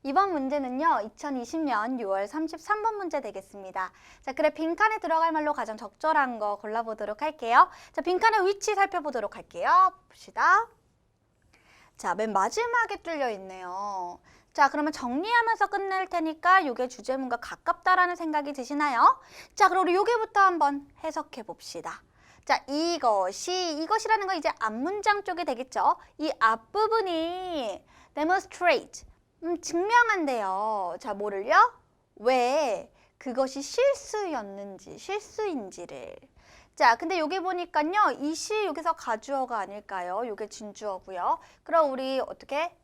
이번 문제는요, 2020년 6월 33번 문제 되겠습니다. 자, 그래 빈칸에 들어갈 말로 가장 적절한 거 골라보도록 할게요. 자, 빈칸의 위치 살펴보도록 할게요. 봅시다. 자, 맨 마지막에 뚫려 있네요. 자, 그러면 정리하면서 끝낼 테니까 이게 주제문과 가깝다라는 생각이 드시나요? 자, 그럼 우리 요게부터 한번 해석해 봅시다. 자, 이것이라는 건 이제 앞문장 쪽이 되겠죠. 이 앞부분이 demonstrate, 증명한대요. 자, 뭐를요? 왜 그것이 실수인지를. 자, 근데 여기 보니까요, 이시 여기서 가주어가 아닐까요? 요게 진주어고요. 그럼 우리 어떻게?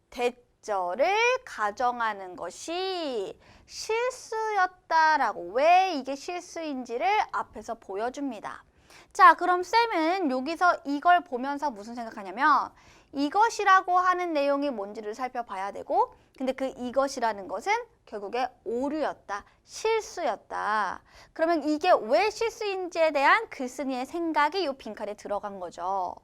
대절을 가정하는 것이 실수였다라고. 왜 이게 실수인지를 앞에서 보여줍니다. 자, 그럼 쌤은 여기서 이걸 보면서 무슨 생각하냐면 이것이라고 하는 내용이 뭔지를 살펴봐야 되고, 근데 그 이것이라는 것은 결국에 오류였다, 실수였다. 그러면 이게 왜 실수인지에 대한 글쓴이의 생각이 이 빈칸에 들어간 거죠.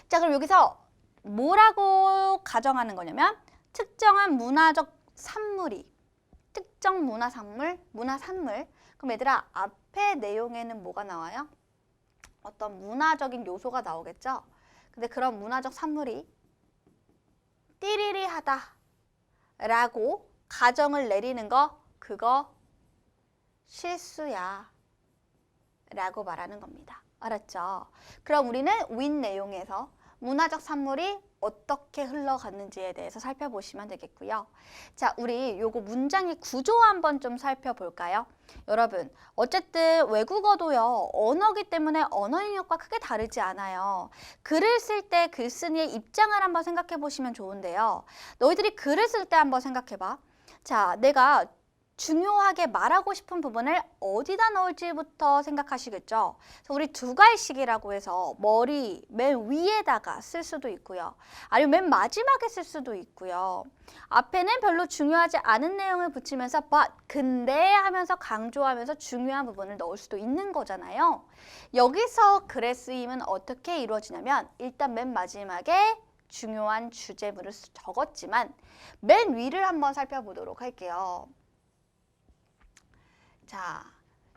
자, 그럼 여기서 뭐라고 가정하는 거냐면 특정한 문화적 산물이, 특정 문화산물. 그럼 얘들아, 앞에 내용에는 뭐가 나와요? 어떤 문화적인 요소가 나오겠죠? 근데 그런 문화적 산물이 띠리리하다 라고 가정을 내리는 거, 그거 실수야 라고 말하는 겁니다. 알았죠? 그럼 우리는 윗 내용에서 문화적 산물이 어떻게 흘러갔는지에 대해서 살펴보시면 되겠고요. 자, 우리 요거 문장의 구조 한번 좀 살펴볼까요? 여러분, 어쨌든 외국어도요, 언어기 때문에 언어 영역과 크게 다르지 않아요. 글을 쓸 때 글쓴이의 입장을 한번 생각해 보시면 좋은데요. 너희들이 글을 쓸 때 한번 생각해 봐. 자, 내가 중요하게 말하고 싶은 부분을 어디다 넣을지부터 생각하시겠죠. 그래서 우리 두 갈씩이라고 해서 머리 맨 위에다가 쓸 수도 있고요. 아니면 맨 마지막에 쓸 수도 있고요. 앞에는 별로 중요하지 않은 내용을 붙이면서 but, 근데 하면서 강조하면서 중요한 부분을 넣을 수도 있는 거잖아요. 여기서 글의 쓰임은 어떻게 이루어지냐면 일단 맨 마지막에 중요한 주제문을 적었지만 맨 위를 한번 살펴보도록 할게요. 자,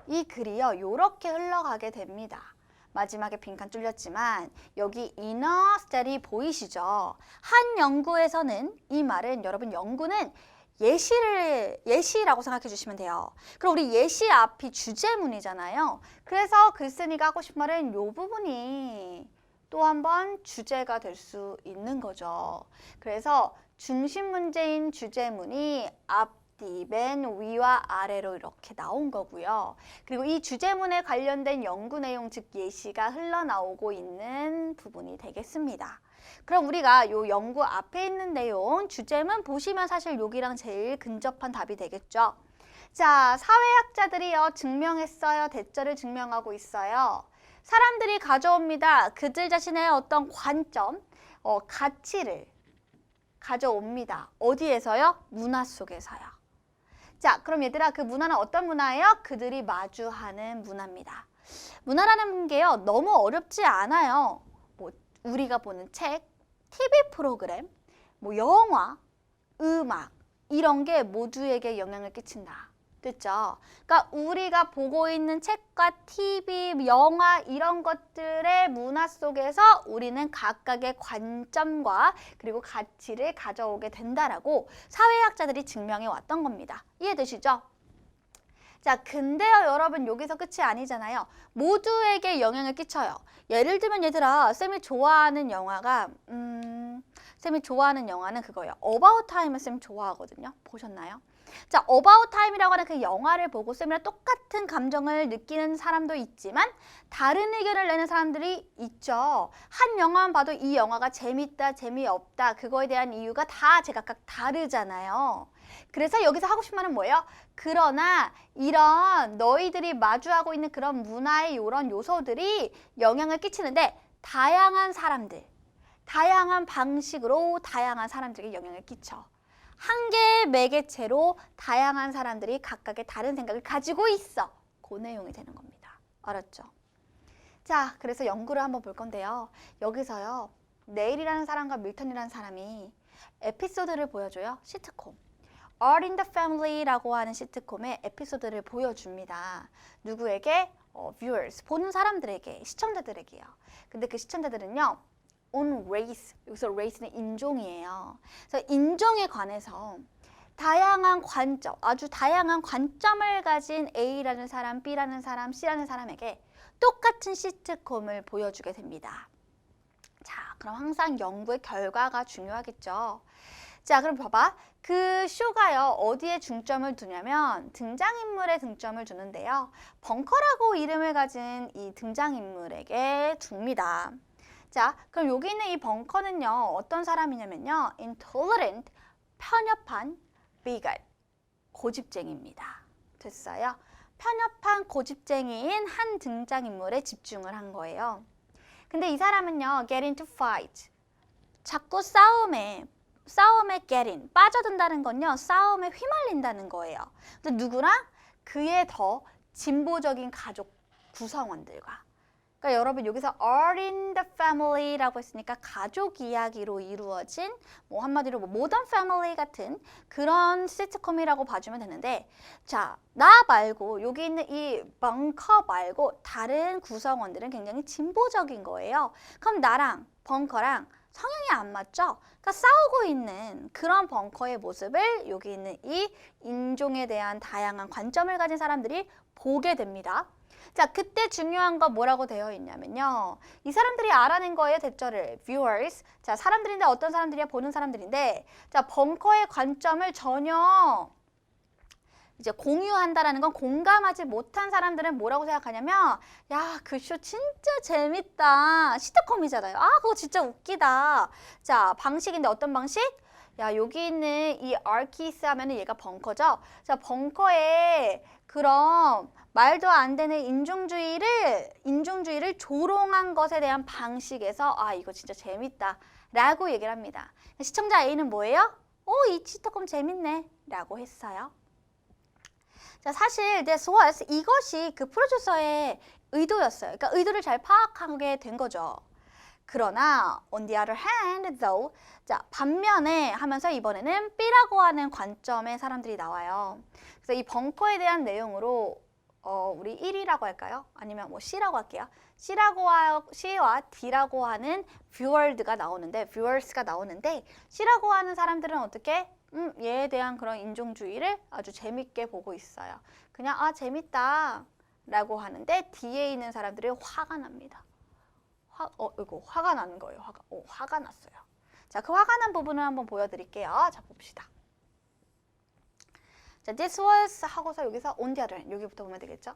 이 글이요, 요렇게 흘러가게 됩니다. 마지막에 빈칸 뚫렸지만 여기 inner study 보이시죠? 한 연구에서는 이 말은, 여러분 연구는 예시라고 생각해 주시면 돼요. 그럼 우리 예시 앞이 주제문이잖아요. 그래서 글쓴이가 하고 싶은 말은 요 부분이 또 한 번 주제가 될 수 있는 거죠. 그래서 중심 문제인 주제문이 앞뒤 맨 위와 아래로 이렇게 나온 거고요. 그리고 이 주제문에 관련된 연구 내용, 즉 예시가 흘러나오고 있는 부분이 되겠습니다. 그럼 우리가 요 연구 앞에 있는 내용, 주제문 보시면 사실 여기랑 제일 근접한 답이 되겠죠. 자, 사회학자들이요, 증명했어요. 대절을 증명하고 있어요. 사람들이 가져옵니다. 그들 자신의 어떤 관점, 가치를 가져옵니다. 어디에서요? 문화 속에서요. 자, 그럼 얘들아, 그 문화는 어떤 문화예요? 그들이 마주하는 문화입니다. 문화라는 게요, 너무 어렵지 않아요. 뭐 우리가 보는 책, TV 프로그램, 뭐 영화, 음악, 이런 게 모두에게 영향을 끼친다. 됐죠? 그러니까 우리가 보고 있는 책과 TV, 영화 이런 것들의 문화 속에서 우리는 각각의 관점과 그리고 가치를 가져오게 된다라고 사회학자들이 증명해 왔던 겁니다. 이해되시죠? 자, 근데요, 여러분, 여기서 끝이 아니잖아요. 모두에게 영향을 끼쳐요. 예를 들면 얘들아, 쌤이 좋아하는 영화는 그거예요. About Time을 쌤 좋아하거든요. 보셨나요? 자, About Time이라고 하는 그 영화를 보고 쌤이랑 똑같은 감정을 느끼는 사람도 있지만 다른 의견을 내는 사람들이 있죠. 한 영화만 봐도 이 영화가 재밌다, 재미없다, 그거에 대한 이유가 다 제각각 다르잖아요. 그래서 여기서 하고 싶은 말은 뭐예요? 그러나 이런 너희들이 마주하고 있는 그런 문화의 이런 요소들이 영향을 끼치는데 다양한 사람들, 다양한 방식으로 다양한 사람들에게 영향을 끼쳐. 한 개의 매개체로 다양한 사람들이 각각의 다른 생각을 가지고 있어. 그 내용이 되는 겁니다. 알았죠? 자, 그래서 연구를 한번 볼 건데요. 여기서요, 네일이라는 사람과 밀턴이라는 사람이 에피소드를 보여줘요. 시트콤. All in the Family라고 하는 시트콤의 에피소드를 보여줍니다. 누구에게? viewers, 보는 사람들에게, 시청자들에게요. 근데 그 시청자들은요, on race, 여기서 race는 인종이에요. 그래서 인종에 관해서 다양한 관점, 아주 다양한 관점을 가진 A라는 사람, B라는 사람, C라는 사람에게 똑같은 시트콤을 보여주게 됩니다. 자, 그럼 항상 연구의 결과가 중요하겠죠. 자, 그럼 봐봐. 그 쇼가요, 어디에 중점을 두냐면 등장인물에 중점을 두는데요. 벙커라고 이름을 가진 이 등장인물에게 둡니다. 자, 그럼 여기 있는 이 벙커는요, 어떤 사람이냐면요, intolerant, 편협한, bigot, 고집쟁이입니다. 됐어요? 편협한 고집쟁이인 한 등장인물에 집중을 한 거예요. 근데 이 사람은요, get into fight, 자꾸 싸움에 get in, 빠져든다는 건요, 싸움에 휘말린다는 거예요. 근데 누구랑? 그의 더 진보적인 가족 구성원들과. 그러니까 여러분 여기서 all in the family라고 했으니까 가족 이야기로 이루어진 뭐 한마디로 뭐 modern family 같은 그런 시트콤이라고 봐주면 되는데, 자, 나 말고 여기 있는 이 벙커 말고 다른 구성원들은 굉장히 진보적인 거예요. 그럼 나랑 벙커랑 성향이 안 맞죠? 그러니까 싸우고 있는 그런 벙커의 모습을 여기 있는 이 인종에 대한 다양한 관점을 가진 사람들이 보게 됩니다. 자, 그때 중요한 거 뭐라고 되어 있냐면요. 이 사람들이 알아낸 거예요, 대절을. viewers. 자, 사람들인데 어떤 사람들이야? 보는 사람들인데, 자, 벙커의 관점을 전혀 이제 공유한다라는 건 공감하지 못한 사람들은 뭐라고 생각하냐면, 야, 그 쇼 진짜 재밌다. 시트콤이잖아요. 아, 그거 진짜 웃기다. 자, 방식인데 어떤 방식? 야, 여기 있는 이 아키스 하면은 얘가 벙커죠. 자, 벙커에 그럼 말도 안 되는 인종주의를 조롱한 것에 대한 방식에서 아, 이거 진짜 재밌다 라고 얘기를 합니다. 시청자 A는 뭐예요? 이 시트콤 재밌네 라고 했어요. 자, 사실 this was, 이것이 그 프로듀서의 의도였어요. 그러니까 의도를 잘 파악하게 된 거죠. 그러나 on the other hand though, 자, 반면에 하면서 이번에는 B라고 하는 관점의 사람들이 나와요. 그래서 이 벙커에 대한 내용으로 우리 1이라고 할까요? 아니면 뭐 C라고 할게요. C와 D라고 하는 viewers가 나오는데 C라고 하는 사람들은 어떻게? 얘에 대한 그런 인종주의를 아주 재밌게 보고 있어요. 그냥 아, 재밌다 라고 하는데 D에 있는 사람들이 화가 납니다. 이거 화가 나는 거예요. 화가 났어요. 자, 그 화가 난 부분을 한번 보여드릴게요. 자, 봅시다. 자, this was 하고서 여기서 on the other, 여기부터 보면 되겠죠.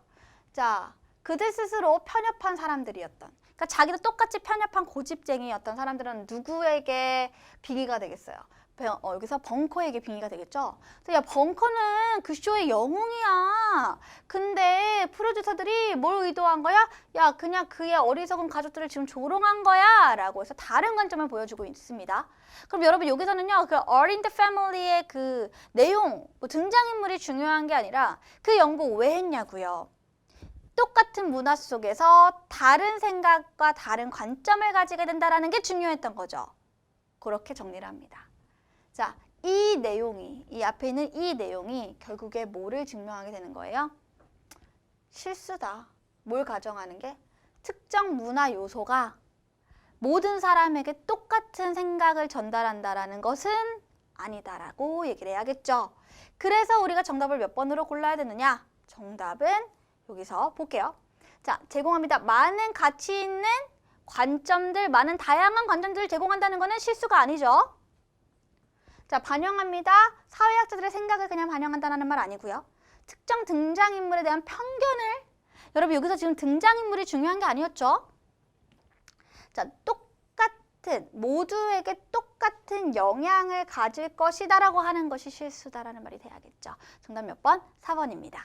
자, 그들 스스로 편협한 사람들이었던, 그러니까 자기도 똑같이 편협한 고집쟁이였던 사람들은 누구에게 빙의가 되겠어요? 여기서 벙커에게 빙의가 되겠죠. 그래서 야, 벙커는 그 쇼의 영웅이야. 근데 프로듀서들이 뭘 의도한 거야? 야, 그냥 그의 어리석은 가족들을 지금 조롱한 거야 라고 해서 다른 관점을 보여주고 있습니다. 그럼 여러분 여기서는요, 그 All in the Family의 그 내용, 뭐 등장인물이 중요한 게 아니라 그 연구 왜 했냐고요. 똑같은 문화 속에서 다른 생각과 다른 관점을 가지게 된다는 게 중요했던 거죠. 그렇게 정리를 합니다. 자, 이 앞에 있는 이 내용이 결국에 뭐를 증명하게 되는 거예요? 실수다. 뭘 가정하는 게? 특정 문화 요소가 모든 사람에게 똑같은 생각을 전달한다라는 것은 아니다라고 얘기를 해야겠죠. 그래서 우리가 정답을 몇 번으로 골라야 되느냐? 정답은 여기서 볼게요. 자, 제공합니다. 많은 가치 있는 관점들, 많은 다양한 관점들을 제공한다는 것은 실수가 아니죠. 자, 반영합니다. 사회학자들의 생각을 그냥 반영한다는 말 아니고요. 특정 등장인물에 대한 편견을, 여러분 여기서 지금 등장인물이 중요한 게 아니었죠. 자, 모두에게 똑같은 영향을 가질 것이다라고 하는 것이 실수다라는 말이 돼야겠죠. 정답 몇 번? 4번입니다.